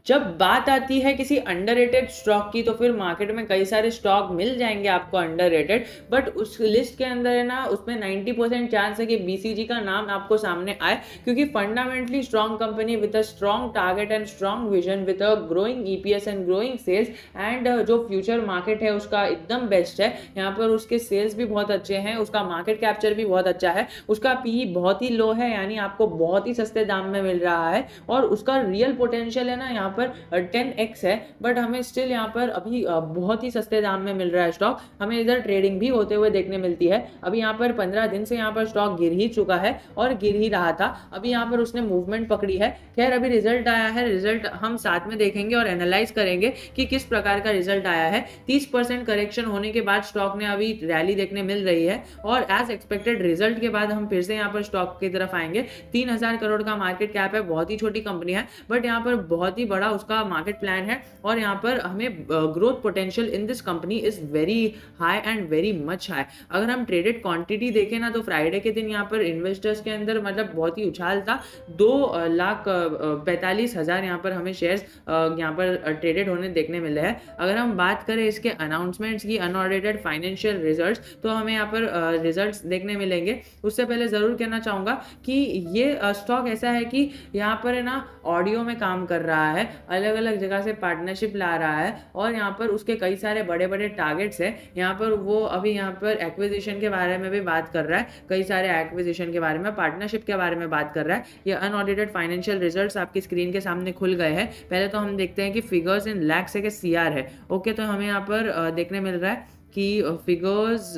जब बात आती है किसी अंडररेटेड स्टॉक की, तो फिर मार्केट में कई सारे स्टॉक मिल जाएंगे आपको अंडररेटेड, बट उस लिस्ट के अंदर है ना, उसमें 90% चांस है कि बीसीजी का नाम आपको सामने आए, क्योंकि fundamentally strong company with a strong target and strong vision with a growing EPS and growing sales, and जो फ्यूचर मार्केट है उसका एकदम बेस्ट है। यहाँ पर उसके सेल्स भी बहुत अच्छे हैं, उसका मार्केट कैप्चर भी बहुत अच्छा है, उसका पी बहुत ही लो है, यानी आपको बहुत ही सस्ते दाम में मिल रहा है, और उसका रियल पोटेंशियल है ना यहाँ पर 10x है, बट हमें स्टिल यहाँ पर अभी बहुत ही सस्ते दाम में मिल रहा है स्टॉक। हमें इधर ट्रेडिंग भी होते हुए देखने मिलती है। अभी यहाँ पर 15 दिन से यहाँ पर स्टॉक गिर ही चुका है और गिर ही रहा था, अभी यहाँ पर उसने मूवमेंट पकड़ी है। खैर अभी रिजल्ट आया है, रिजल्ट हम साथ में देखेंगे और एनालाइज करेंगे कि किस प्रकार का रिजल्ट आया है। 30% करेक्शन होने के बाद स्टॉक ने अभी रैली देखने मिल रही है, और एज एक्सपेक्टेड रिजल्ट के बाद हम फिर से यहाँ पर स्टॉक की तरफ आएंगे। 3000 करोड़ का मार्केट कैप है, बहुत ही छोटी कंपनी है, बट यहाँ पर बहुत ही बड़ा उसका मार्केट प्लान है, और यहाँ पर हमें growth potential in this company is very high and very much high. अगर हम ट्रेडेड क्वांटिटी देखें ना, तो फ्राइडे के दिन यहाँ पर इन्वेस्टर्स के अंदर मतलब बहुत ही उछाल था। 2,45,000 यहाँ पर हमें शेयर्स यहाँ पर ट्रेडेड होने देखने मिले हैं। अगर हम बात करें इसके अनाउंसमेंट्स की, अनऑडिटेड फाइनेंशियल रिजल्ट्स, तो हमें यहाँ पर रिजल्ट्स देखने मिलेंगे। उससे पहले ज़रूर कहना चाहूँगा कि ये स्टॉक ऐसा है कि यहाँ पर है ना ऑडियो में काम कर रहा है, अलग अलग जगह से पार्टनरशिप ला रहा है, और यहाँ पर उसके कई सारे बड़े बड़े टारगेट्स हैं। यहाँ पर वो अभी यहाँ पर एक्विजिशन के बारे में भी बात कर रहा है, कई सारे एक्विजिशन के बारे में, पार्टनरशिप के बारे में बात कर रहा है। ये अनऑडिटेड फाइनेंशियल रिजल्ट्स आपकी स्क्रीन के सामने खुल गए हैं। पहले तो हम देखते हैं कि फिगर्स इन लैक्स है कि सीआर है। ओके, तो हमें यहाँ पर देखने मिल रहा है कि फिगर्स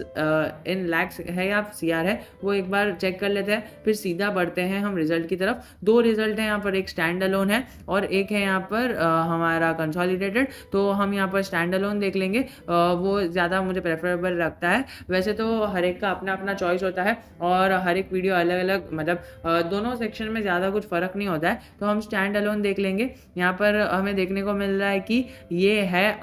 इन लैक्स है या सीआर है, वो एक बार चेक कर लेते हैं, फिर सीधा बढ़ते हैं हम रिजल्ट की तरफ। दो रिजल्ट हैं यहाँ पर, एक स्टैंड अलोन है और एक है यहाँ पर हमारा कंसोलिडेटेड। तो हम यहाँ पर स्टैंड अलोन देख लेंगे, वो ज़्यादा मुझे प्रेफरेबल लगता है। वैसे तो हर एक का अपना अपना चॉइस होता है, और हर एक वीडियो अलग अलग, मतलब दोनों सेक्शन में ज़्यादा कुछ फ़र्क नहीं होता है। तो हम स्टैंड अलोन देख लेंगे। यहाँ पर हमें देखने को मिल रहा है कि ये है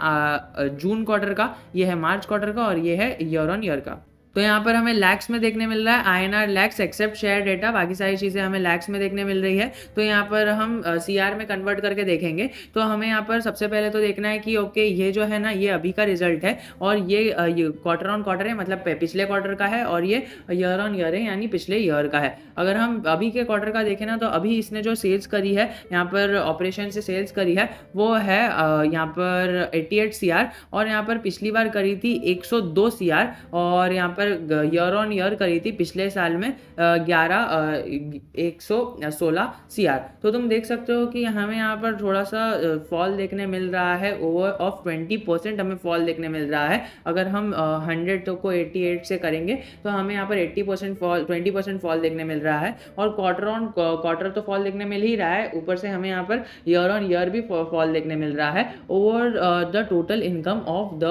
जून क्वार्टर का, ये है मार्च क्वार्टर का, और ये है ईयर ऑन ईयर का। तो यहाँ पर हमें लैक्स में देखने मिल रहा है, INR lakhs except share data, बाकी सारी चीज़ें हमें लैक्स में देखने मिल रही है। तो यहाँ पर हम CR में कन्वर्ट करके देखेंगे। तो हमें यहाँ पर सबसे पहले तो देखना है कि ओके, ये जो है ना, ये अभी का रिजल्ट है, और ये क्वार्टर ऑन क्वार्टर है, मतलब पिछले क्वार्टर का है, और ये ईयर ऑन ईयर है, यानी पिछले ईयर का है। अगर हम अभी के क्वार्टर का देखें ना, तो अभी इसने जो सेल्स करी है, यहाँ पर ऑपरेशन से सेल्स करी है, वो है यहाँ पर 88 CR, और यहाँ पर पिछली बार करी थी 102 CR, और यहाँ पर ईयर ऑन ईयर करी थी पिछले साल में 116 CR। तो तुम देख सकते हो कि हमें यहाँ पर थोड़ा सा फॉल देखने मिल रहा है, ओवर ऑफ 20% हमें फॉल देखने मिल रहा है। अगर हम 100 को 88 से करेंगे, तो हमें यहाँ पर 80% फॉल, 20% फॉल देखने मिल रहा है, और क्वार्टर ऑन क्वार्टर तो फॉल देखने मिल ही रहा है, ऊपर से हमें यहाँ पर ईयर ऑन ईयर भी फॉल देखने मिल रहा है over the total income of the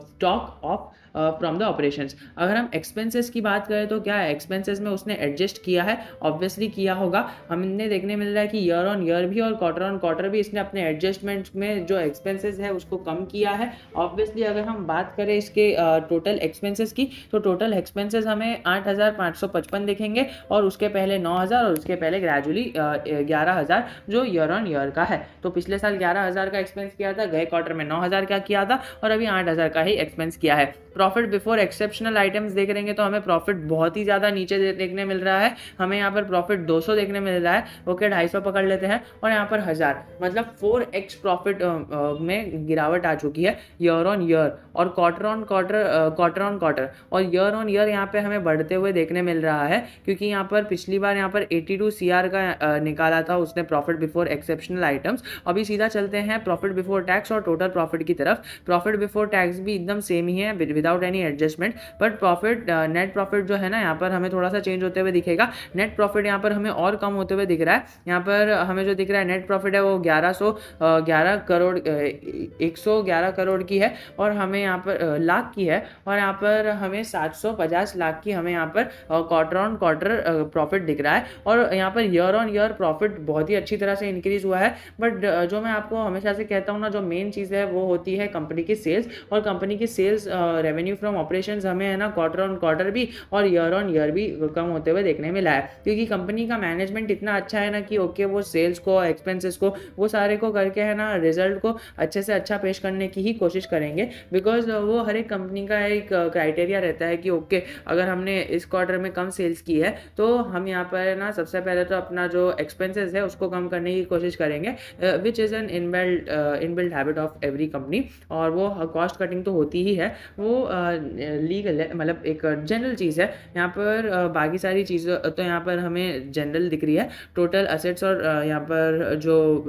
stock of from the operations. अगर हम एक्सपेंसेस की बात करें, तो क्या है, एक्सपेंसेस में उसने एडजस्ट किया है, ऑब्वियसली किया होगा। हमें देखने मिल रहा है कि ईयर ऑन ईयर भी और क्वार्टर ऑन क्वार्टर भी इसने अपने एडजस्टमेंट में जो एक्सपेंसेस है उसको कम किया है। ऑब्वियसली अगर हम बात करें इसके टोटल एक्सपेंसेस की, तो टोटल एक्सपेंसेस हमें 8,555 दिखेंगे, और उसके पहले 9,000, और उसके पहले ग्रेजुअली 11,000 जो ईयर ऑन ईयर का है। तो पिछले साल 11,000 का एक्सपेंस किया था, गए क्वार्टर में 9,000 का किया था, और अभी 8,000 का ही एक्सपेंस किया है। प्रॉफिट बिफोर एक्सेप्शनल आइटम्स देख रहेंगे, तो हमें प्रॉफिट बहुत ही ज़्यादा नीचे देखने मिल रहा है। हमें यहाँ पर प्रॉफिट 200 देखने मिल रहा है। ओके, 250 पकड़ लेते हैं, और यहाँ पर 1000, मतलब 4x प्रॉफिट में गिरावट आ चुकी है ईयर ऑन ईयर, और क्वार्टर ऑन क्वार्टर और ईयर ऑन ईयर यहाँ पे हमें बढ़ते हुए देखने मिल रहा है, क्योंकि यहाँ पर पिछली बार यहाँ पर 82 CR का निकाला था उसने प्रॉफिट बिफोर एक्सेप्शनल आइटम्स। अभी सीधा चलते हैं प्रॉफिट बिफोर टैक्स और टोटल प्रॉफिट की तरफ। प्रॉफिट बिफोर टैक्स भी एकदम सेम ही है without any adjustment, but profit net profit जो है ना, यहाँ पर हमें थोड़ा सा चेंज होते हुए दिखेगा। नेट प्रॉफिट यहाँ पर हमें और कम होते हुए दिख रहा है। यहाँ पर हमें जो दिख रहा है नेट प्रॉफिट है वो 111 करोड़ 111 करोड़ की है, और हमें यहाँ पर लाख की है, और यहाँ पर हमें 750 लाख की हमें यहाँ पर क्वार्टर ऑन क्वार्टर प्रॉफिट दिख रहा है। और यहाँ per year on year profit बहुत ही अच्छी तरह से इंक्रीज हुआ है। बट जो मैं आपको हमेशा से कहता हूँ ना, जो मेन चीज़ है वो होती है कंपनी की सेल्स, और कंपनी की sales revenue revenue from operations हमें है ना क्वार्टर ऑन क्वार्टर भी और ईयर ऑन ईयर भी कम होते हुए देखने मिला है, क्योंकि कंपनी का मैनेजमेंट इतना अच्छा है ना कि ओके वो सेल्स को, एक्सपेंसेस को, वो सारे को करके है ना रिजल्ट को अच्छे से अच्छा पेश करने की ही कोशिश करेंगे। बिकॉज वो हर एक कंपनी का एक क्राइटेरिया रहता है कि ओके अगर हमने इस क्वार्टर में कम सेल्स की है तो हम यहाँ पर ना सबसे पहले तो अपना जो एक्सपेंसेस है उसको कम करने की कोशिश करेंगे, which is an inbuilt habit of every company. और वो कॉस्ट कटिंग तो होती ही है, वो लीगल है, मतलब एक जनरल चीज़ है। यहाँ पर बाकी सारी चीज़ें तो यहाँ पर हमें जनरल दिख रही है, टोटल असेट्स और यहाँ पर जो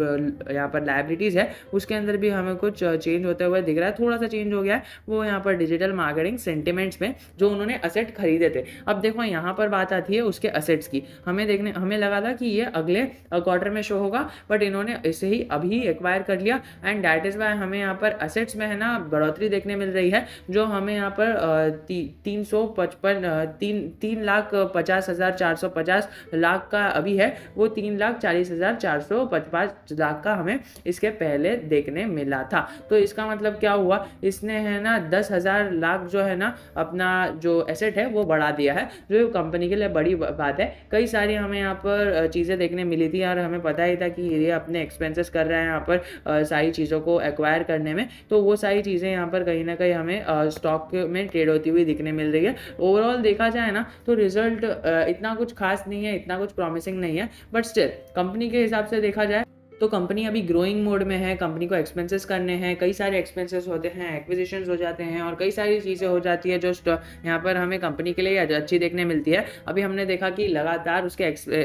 यहाँ पर लाइबिलिटीज़ है उसके अंदर भी हमें कुछ चेंज होते हुए दिख रहा है। थोड़ा सा चेंज हो गया है वो यहाँ पर डिजिटल मार्केटिंग सेंटिमेंट्स में जो उन्होंने असेट खरीदे थे। अब देखो यहाँ पर बात आती है उसके असेट्स की, हमें लगा था कि ये अगले क्वार्टर में शो होगा, बट इन्होंने इसे ही अभी एक्वायर कर लिया एंड दैट इज़ वाई हमें यहाँ पर असेट्स में है ना बढ़ोतरी देखने मिल रही है, जो हमें यहाँ पर 3,50,450 का अभी है, वो 3,40,455 का हमें इसके पहले देखने मिला था। तो इसका मतलब क्या हुआ, इसने है ना 10,000 लाख जो है ना अपना जो एसेट है वो बढ़ा दिया है, जो कंपनी के लिए बड़ी बात है। कई सारी हमें यहाँ पर चीज़ें देखने मिली थी और हमें पता ही था कि ये अपने एक्सपेंसेस कर रहे हैं यहाँ पर सारी चीज़ों को एक्वायर करने में, तो वो सारी चीज़ें यहाँ पर कहीं ना कहीं हमें स्टॉक में ट्रेड होती हुई दिखने मिल रही है। ओवरऑल देखा जाए ना तो रिजल्ट इतना कुछ खास नहीं है, इतना कुछ प्रॉमिसिंग नहीं है, बट स्टिल कंपनी के हिसाब से देखा जाए तो कंपनी अभी ग्रोइंग मोड में है, कंपनी को एक्सपेंसेस करने हैं, कई सारे एक्सपेंसेस होते हैं, एक्विजिशंस हो जाते हैं और कई सारी चीज़ें हो जाती है जो यहाँ पर हमें कंपनी के लिए अच्छी देखने मिलती है। अभी हमने देखा कि लगातार उसके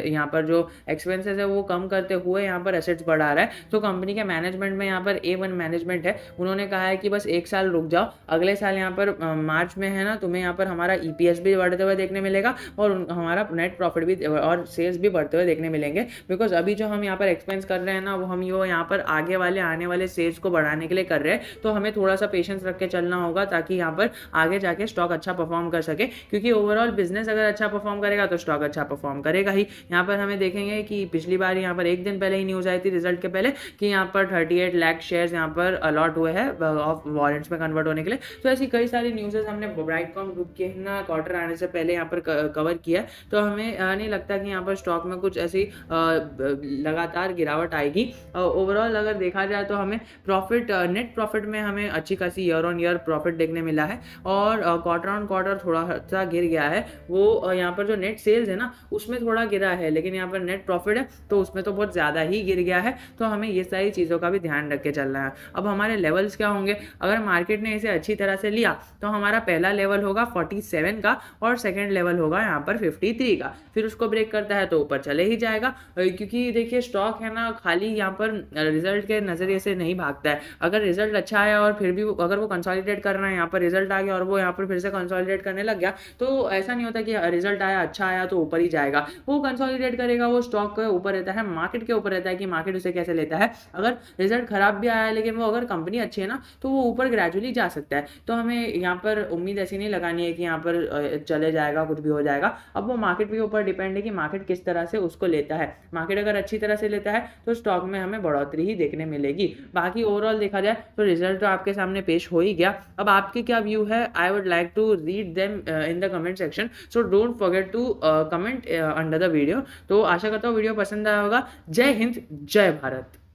यहाँ पर जो एक्सपेंसेस है वो कम करते हुए यहाँ पर एसेट्स बढ़ा रहा है। तो कंपनी के मैनेजमेंट में यहाँ पर A1 मैनेजमेंट है, उन्होंने कहा है कि बस एक साल रुक जाओ, अगले साल यहाँ पर मार्च में है ना तुम्हें यहाँ पर हमारा EPS भी बढ़ते हुए देखने मिलेगा और हमारा नेट प्रॉफिट भी और सेल्स भी बढ़ते हुए देखने मिलेंगे। बिकॉज अभी जो हम यहाँ पर एक्सपेंस कर रहे हैं ना वो हम यहाँ पर आगे वाले आने वाले सेल्स को बढ़ाने के लिए कर रहे हैं, तो हमें थोड़ा सा पेशेंस रख के चलना होगा ताकि यहाँ पर आगे जाके स्टॉक अच्छा परफॉर्म कर सके, क्योंकि ओवरऑल बिजनेस अगर अच्छा परफॉर्म करेगा तो स्टॉक अच्छा परफॉर्म करेगा ही। यहाँ पर हमें देखेंगे कि पिछली बार यहाँ पर एक दिन पहले ही न्यूज़ आई थी रिजल्ट के पहले कि यहाँ पर 38 लाख शेयर्स यहाँ पर अलॉट हुए हैं ऑफ वॉरेंट्स में कन्वर्ट होने के लिए। तो ऐसी कई सारी न्यूज़ हमने ब्राइटकॉम ग्रुप के ना क्वार्टर आने से पहले यहाँ पर कवर किया, तो हमें नहीं लगता कि यहाँ पर स्टॉक में कुछ ऐसी लगातार गिरावट आएगी। ओवरऑल अगर देखा जाए तो हमें प्रॉफिट, नेट प्रॉफिट में हमें अच्छी खासी ईयर ऑन ईयर प्रॉफिट देखने मिला है और क्वार्टर ऑन क्वार्टर थोड़ा सा गिर गया है। वो यहाँ पर जो नेट सेल्स है ना उसमें थोड़ा गिरा है, लेकिन यहाँ पर नेट प्रॉफिट है तो उसमें तो बहुत ज़्यादा ही गिर गया है। तो हमें ये सारी चीज़ों का भी ध्यान रख के चलना है। अब हमारे लेवल्स क्या होंगे, अगर मार्केट ने इसे अच्छी तरह से लिया तो हमारा पहला लेवल होगा 47 का और सेकेंड लेवल होगा यहाँ पर 53 का। फिर उसको ब्रेक करता है तो ऊपर चले ही जाएगा, क्योंकि देखिए स्टॉक है ना खाली यहाँ पर रिजल्ट के नज़रिए से नहीं भागता है। अगर रिजल्ट अच्छा आया और फिर भी अगर वो कंसोलिडेट कर रहा है, यहाँ पर रिजल्ट आ गया और वो यहाँ पर फिर से कंसोलिडेट करने लग गया, तो ऐसा नहीं होता कि रिजल्ट आया अच्छा आया तो ऊपर ही जाएगा। वो कंसोलिडेट करेगा, वो स्टॉक के ऊपर रहता है, मार्केट के ऊपर रहता है कि मार्केट उसे कैसे लेता है। अगर रिजल्ट खराब भी आया है लेकिन वो अगर कंपनी अच्छी है ना तो वो ऊपर ग्रेजुअली जा सकता है। तो हमें यहाँ पर उम्मीद ऐसी नहीं लगानी है कि यहाँ पर चले जाएगा, कुछ भी हो जाएगा। अब वो मार्केट के ऊपर डिपेंड है कि मार्केट किस तरह से उसको लेता है। मार्केट अगर अच्छी तरह से लेता है तो स्टॉक में हमें बढ़ोतरी ही देखने मिलेगी। बाकी ओवरऑल देखा जाए तो रिजल्ट तो आपके सामने पेश हो ही गया। अब आपके क्या व्यू है, I would like to read them in the comment section, so don't forget to comment under the video. तो आशा करता हूँ वीडियो पसंद आया होगा। जय हिंद, जय भारत।